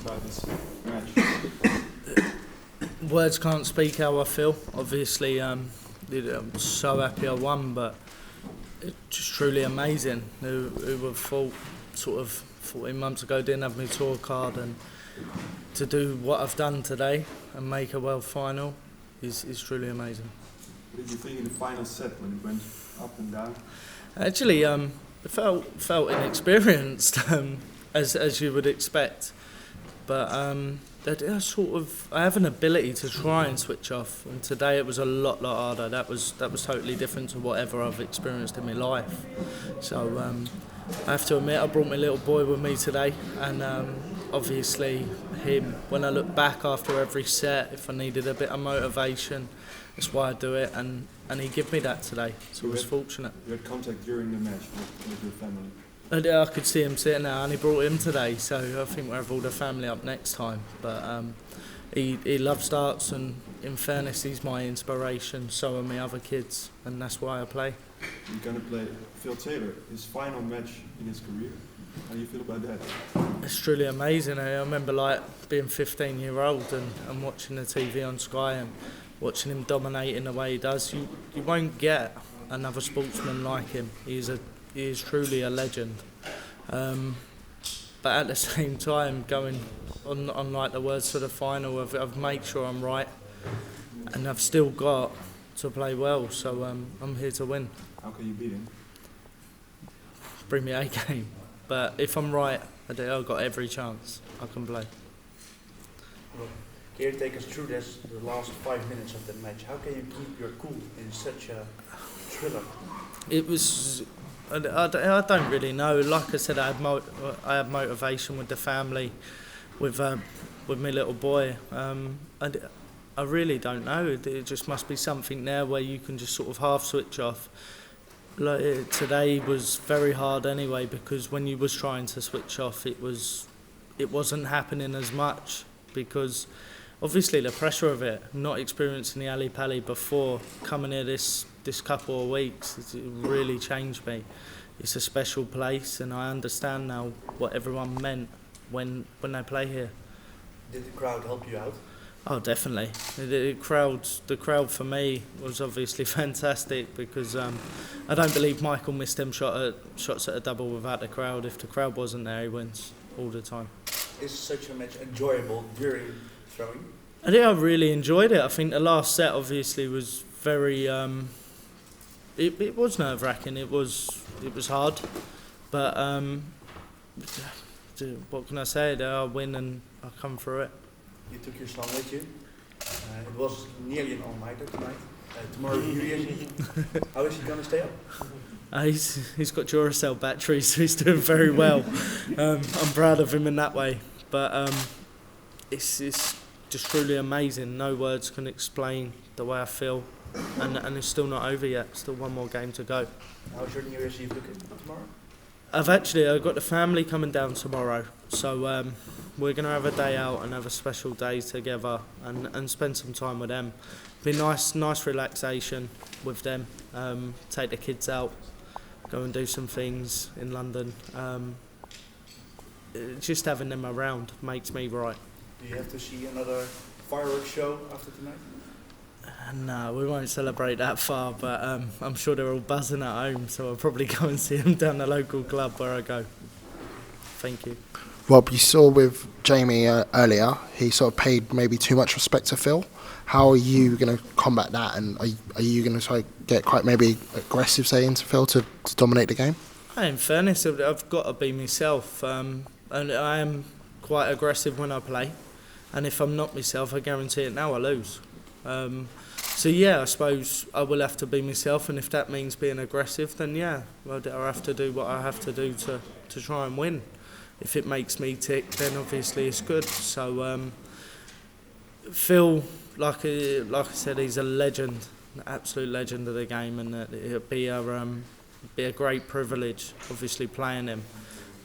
about this match? Words can't speak how I feel. Obviously, I'm so happy I won, but it's just truly amazing. Who would have thought, sort of 14 months ago, didn't have my tour card, and to do what I've done today and make a world final is truly amazing. What did you think in the final set when it went up and down? Actually, it felt inexperienced, as you would expect, but I have an ability to try and switch off, and today it was a lot harder. That was totally different to whatever I've experienced in my life. So I have to admit, I brought my little boy with me today, and obviously him, when I look back after every set, if I needed a bit of motivation, that's why I do it, and he gave me that today, so I was fortunate. You had contact during the match with your family? And I could see him sitting there, and he brought him today, so I think we'll have all the family up next time. But he loves darts, and in fairness, he's my inspiration, so are my other kids, and that's why I play. You're going to play Phil Taylor, his final match in his career. How do you feel about that? It's truly amazing. I remember being 15-year-old and watching the TV on Sky and watching him dominating the way he does. You won't get another sportsman like him. He is truly a legend. But at the same time, going on like the words to the final, I've made sure I'm right, and I've still got to play well. So I'm here to win. How can you beat him? Bring me a game. But if I'm right, I've got every chance I can play. Well, can you take us through the last 5 minutes of the match? How can you keep your cool in such a thriller? It was. I don't really know. Like I said, I had motivation with the family, with my little boy. I really don't know. It just must be something there where you can just sort of half switch off. Like, today was very hard anyway, because when you was trying to switch off, it wasn't happening as much, because obviously the pressure of it, not experiencing the Ali Pali before, coming here this couple of weeks, it really changed me. It's a special place, and I understand now what everyone meant when they play here. Did the crowd help you out? Oh, definitely. The crowd for me was obviously fantastic, because I don't believe Michael missed them shots at a double without the crowd. If the crowd wasn't there, he wins all the time. Is such a match enjoyable during throwing? I think I really enjoyed it. I think the last set obviously was very. It was nerve-wracking. It was hard, but what can I say? I win and I come through it. You took your son with you. It was nearly an all-nighter tonight. Tomorrow, New Year's Eve. How is he going to stay up? He's got Duracell batteries, so he's doing very well. I'm proud of him in that way. But it's just truly amazing. No words can explain the way I feel. And it's still not over yet. Still one more game to go. How's your New Year's Eve looking tomorrow? I've got the family coming down tomorrow, so we're going to have a day out and have a special day together and spend some time with them. Be nice relaxation with them. Take the kids out, go and do some things in London. Just having them around makes me right. Do you have to see another fireworks show after tonight? No, we won't celebrate that far, but I'm sure they're all buzzing at home, so I'll probably go and see them down the local club where I go. Thank you. Rob, you saw with Jamie earlier, he sort of paid maybe too much respect to Phil. How are you going to combat that, and are you going to try get quite maybe aggressive, say, into Phil to dominate the game? In fairness, I've got to be myself, and I am quite aggressive when I play, and if I'm not myself, I guarantee it now I lose. So yeah, I suppose I will have to be myself, and if that means being aggressive, then yeah, I have to do what I have to do to try and win. If it makes me tick, then obviously it's good. So Phil, like I said, he's a legend, an absolute legend of the game, and it'll be a great privilege, obviously playing him.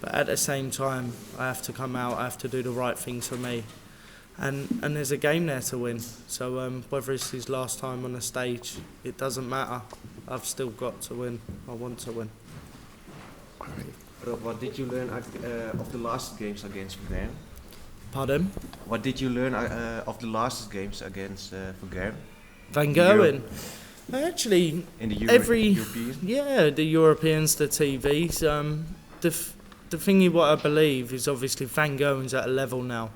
But at the same time, I have to come out, I have to do the right things for me. And there's a game there to win. So whether it's his last time on the stage, it doesn't matter. I've still got to win. I want to win. Rob, what did you learn of the last games against Van? Pardon? What did you learn of the last games against for Gerwen? Van Gerwen. Actually, In the European? yeah, the Europeans, the TVs. The thing what I believe is obviously Van Gerwen's at a level now,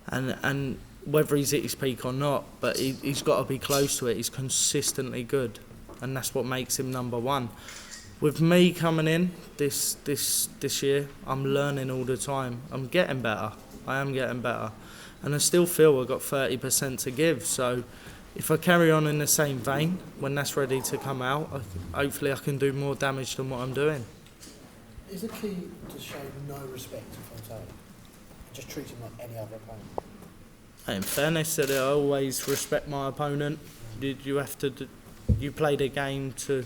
and whether he's at his peak or not, but he's got to be close to it. He's consistently good, and that's what makes him number one. With me coming in this year, I'm learning all the time. I'm getting better. I am getting better, and I still feel I've got 30% to give. So, if I carry on in the same vein, when that's ready to come out, hopefully I can do more damage than what I'm doing. Is the key to show no respect to Phil Taylor? Just treat him like any other opponent? In fairness, that I always respect my opponent. You have to, you play the game to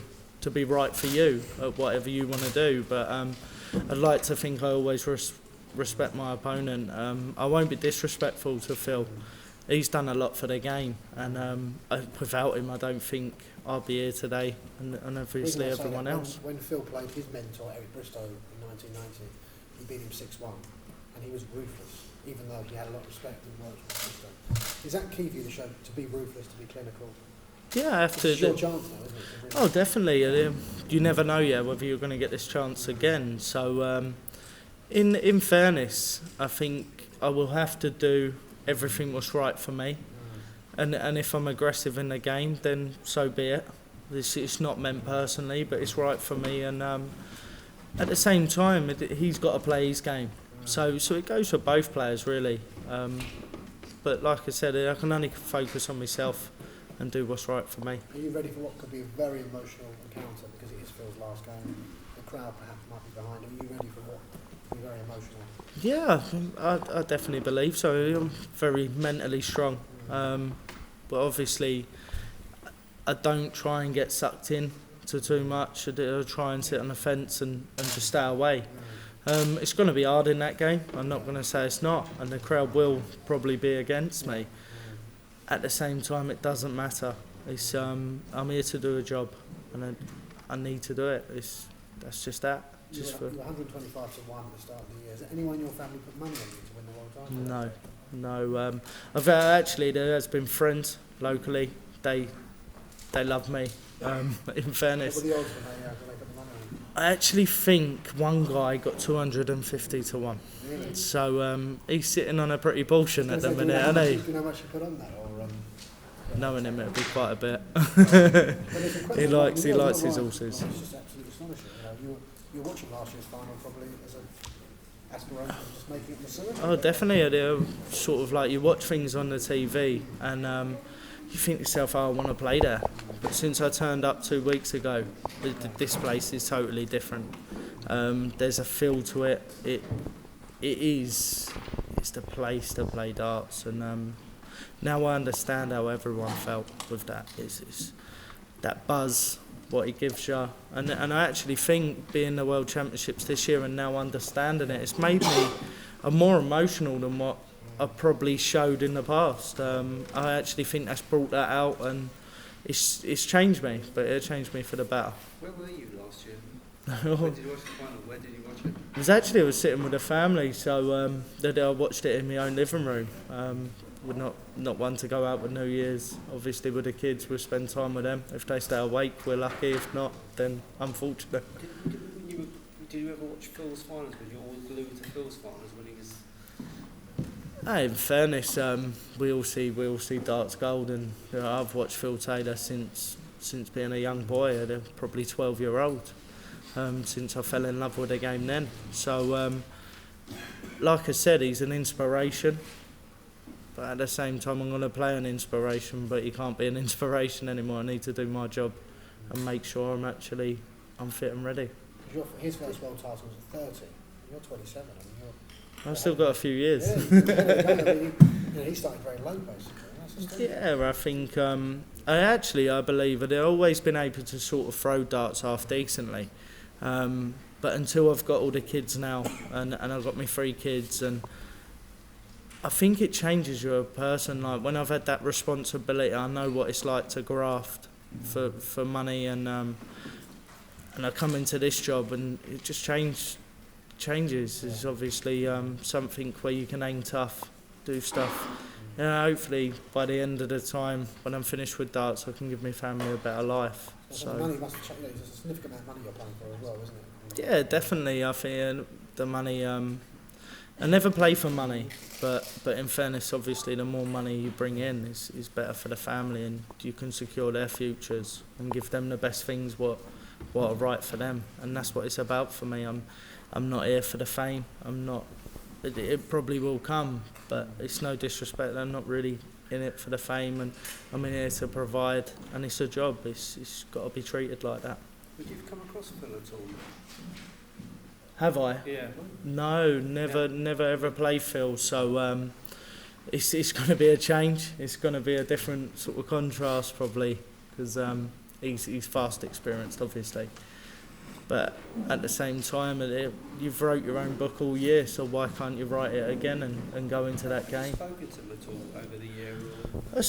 be right for you at whatever you want to do. But I'd like to think I always respect my opponent. I won't be disrespectful to Phil. He's done a lot for the game, and without him, I don't think I'll be here today, and obviously everyone else. When Phil played his mentor, Eric Bristow, in 1990, he beat him 6-1, and he was ruthless, even though he had a lot of respect and worked with Bristow. Is that key for you to be ruthless, to be clinical? Yeah, I have to. It's your chance now, isn't it? Oh, definitely. You never know yet whether you're going to get this chance again. So, in fairness, I think I will have to do everything what's right for me, and if I'm aggressive in the game, then so be it. It's not meant personally, but it's right for me. And at the same time, he's got to play his game. So it goes for both players really. But like I said, I can only focus on myself and do what's right for me. Are you ready for what could be a very emotional encounter, because it is Phil's last game? The crowd perhaps might be behind him. Are you ready for what could be very emotional? Yeah, I definitely believe so. I'm very mentally strong. But obviously, I don't try and get sucked in to too much. I try and sit on the fence and just stay away. It's going to be hard in that game. I'm not going to say it's not, and the crowd will probably be against me. At the same time, it doesn't matter. It's I'm here to do a job, and I need to do it. That's just that. You were 125 to 1 at the start of the year. Has anyone in your family put money on you to win the world title? No. I've actually, there has been friends locally. They love me. In fairness, What were the odds when they put the money on you? I actually think one guy got 250 to 1. Really? So he's sitting on a pretty portion at the minute, isn't Do he? you know how much you put on that? Or, Knowing him, it'll be quite a bit. But it's incredible. He likes You know, his it's horses. It's just absolutely astonishing. You were watching last year's final probably as an aspiration of just making it in the circuit. Oh, definitely. I do. Sort of like you watch things on the TV and you think to yourself, oh, I want to play there. But since I turned up 2 weeks ago, this place is totally different. There's a feel to it. It's the place to play darts, and now I understand how everyone felt with that. It's that buzz, what it gives you, and I actually think being the World Championships this year and now understanding it, it's made me more emotional than what I probably showed in the past. I actually think that's brought that out, and it's changed me, but it changed me for the better. Where were you last year? Where did you watch the final? Where did you watch it? It was actually, I was sitting with a family, so I watched it in my own living room. We're not one to go out with New Year's. Obviously with the kids, we'll spend time with them. If they stay awake, we're lucky. If not, then unfortunate. Did you ever watch Phil's finals? Were you all glued to Phil's finals when he was... In fairness, we all see darts gold, and I've watched Phil Taylor since being a young boy, at probably 12-year-old. Since I fell in love with the game then. So, like I said, he's an inspiration. But at the same time, I'm going to play an inspiration, but he can't be an inspiration anymore. I need to do my job and make sure I'm fit and ready. His first world title was at 30. You're 27. I've still got a few years. Yeah, he started very low, basically. Yeah, I think I believe that I've always been able to sort of throw darts half decently. But until I've got all the kids now, and I've got my 3 kids, and I think it changes you as a person. Like when I've had that responsibility, I know what it's like to graft for money, and I come into this job, and it just changes. It's obviously something where you can aim tough do stuff. Hopefully by the end of the time, when I'm finished with darts, I can give my family a better life. So the money must have changed. It's a significant amount of money you're playing for as well, isn't it? Yeah, definitely. I think the money. I never play for money, but in fairness, obviously, the more money you bring in is better for the family, and you can secure their futures and give them the best things what are right for them, and that's what it's about for me. I'm not here for the fame. I'm not. It probably will come, but it's no disrespect. I'm not really in it for the fame, and I'm in here to provide, and it's a job. It's got to be treated like that. Would you come across Phil at all? Have I? Yeah. No, never ever played Phil. So it's going to be a change. It's going to be a different sort of contrast probably, because he's fast experienced, obviously. But at the same time, you've wrote your own book all year, so why can't you write it again and go into that game? Have you spoken to him at all over the year? I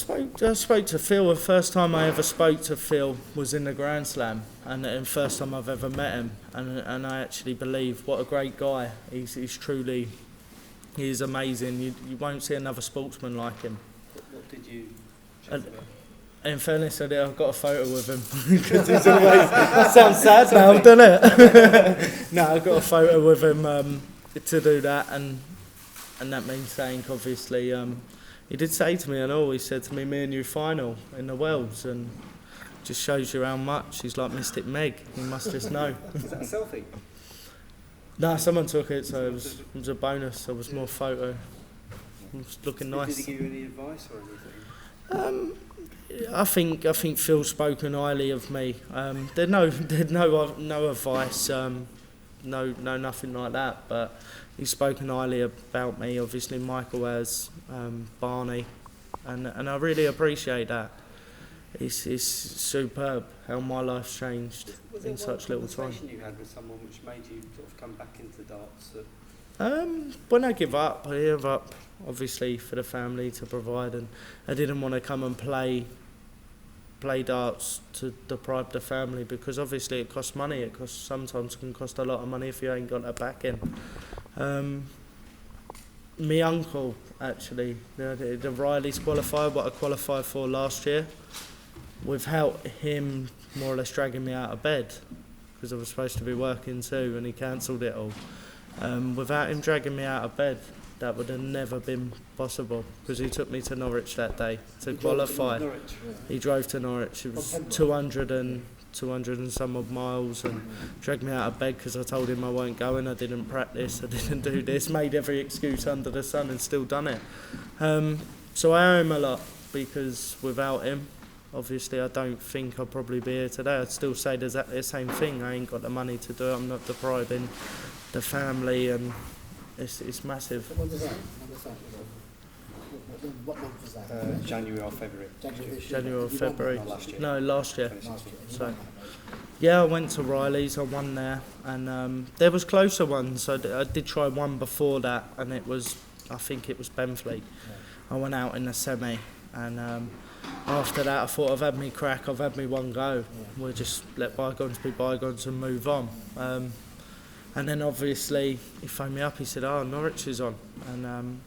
spoke to Phil. The first time I ever spoke to Phil was in the Grand Slam, and the first time I've ever met him. And I actually believe what a great guy. He's truly, he's amazing. You won't see another sportsman like him. What did you chat about? In fairness, I've got a photo with him because he's always sounds sad now, doesn't it? No, I've got a photo with him to do that, and that means saying obviously. He did say to me, I know, he said to me, and you final in the Wells, and just shows you how much he's like Mystic Meg. You must just know. Is that a selfie? No, someone took it, so it was a bonus. It was more photo. It was looking nice. Did he give you any advice or anything? I think Phil spoken highly of me. There'd no advice, no nothing like that. But he's spoken highly about me. Obviously, Michael has, Barney, and I really appreciate that. It's superb how my life's changed in such little time. Was there one conversation you had with someone which made you sort of come back into darts? When I give up obviously for the family to provide, and I didn't want to come and play darts to deprive the family, because obviously it costs money. It sometimes can cost a lot of money if you ain't got that backing. My uncle actually, the Rileys qualifier, what I qualified for last year, without him more or less dragging me out of bed, because I was supposed to be working too, and he cancelled it all. Without him dragging me out of bed, that would have never been possible, because he took me to Norwich that day to qualify. He drove to Norwich. It was 200 and some odd miles, and dragged me out of bed because I told him I weren't going, I didn't practice, I didn't do this, made every excuse under the sun and still done it. So I owe him a lot, because without him, obviously I don't think I'd probably be here today. I'd still say exactly the same thing. I ain't got the money to do it, I'm not depriving the family, and it's massive. When was that? What month was that? January or February. January or February. Last year. No, last year. Last year. So, yeah, I went to Riley's, I won there, and there was closer ones. I did try one before that, and I think it was Benfleet. I went out in the semi, and after that I thought I've had me crack, I've had me one go. We'll just let bygones be bygones and move on. And then obviously he phoned me up, he said, Norwich is on, and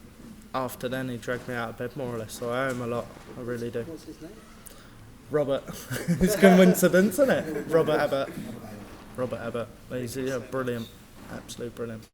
after then he dragged me out of bed more or less, so I owe him a lot, I really do. What's his name? Robert. It's coincidence, isn't it? Robert Abbott. He's brilliant, absolute brilliant.